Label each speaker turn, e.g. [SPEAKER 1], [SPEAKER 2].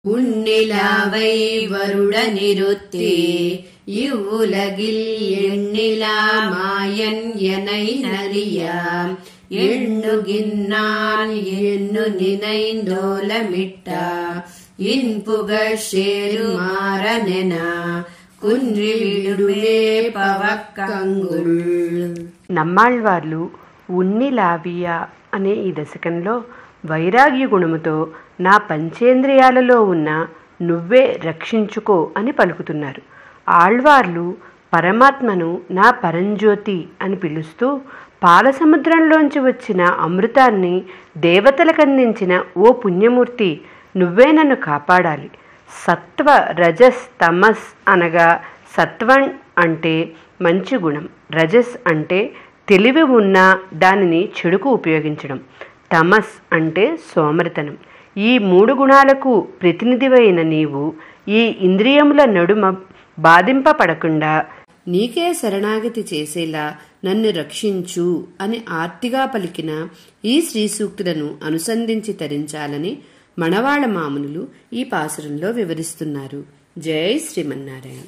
[SPEAKER 1] உன்னிலாவை வருடனிருத்தே இவ்வுலகில் எண்ணிலா மாயன் எனை நறியாம் எண்ணுகின்னான் எண்ணு நினைந்தோலமிட்டா இன்புகழ் சேருமாறனெனா குன்றிவிடுவே పవకంగుల్.
[SPEAKER 2] నమ్మాళ్వార్లు ఉన్నిలావియా అనే ఈ దశకంలో వైరాగ్య గుణముతో నా పంచేంద్రియాలలో ఉన్న నువ్వే రక్షించుకో అని పలుకుతున్నారు. ఆళ్వార్లు పరమాత్మను నా పరంజ్యోతి అని పిలుస్తూ పాలసముద్రంలోంచి వచ్చిన అమృతాన్ని దేవతలకందించిన ఓ పుణ్యమూర్తి, నువ్వే నన్ను కాపాడాలి. సత్వ రజస్ తమస్ అనగా సత్వం అంటే మంచి గుణం, రజస్ అంటే తెలివి ఉన్నా దానిని చెడుకు ఉపయోగించడం, తమస్ అంటే సోమరితనం. ఈ మూడు గుణాలకు ప్రతినిధివైన నీవు ఈ ఇంద్రియముల నడుమ బాధింపబడకుండా
[SPEAKER 1] నీకే శరణాగతి చేసేలా నన్ను రక్షించు అని ఆర్తిగా పలికిన ఈ శ్రీ సూక్తులను అనుసంధించి తరించాలని మణవాళ మామునులు ఈ పాసురంలో వివరిస్తున్నారు. జై శ్రీమన్నారాయణ.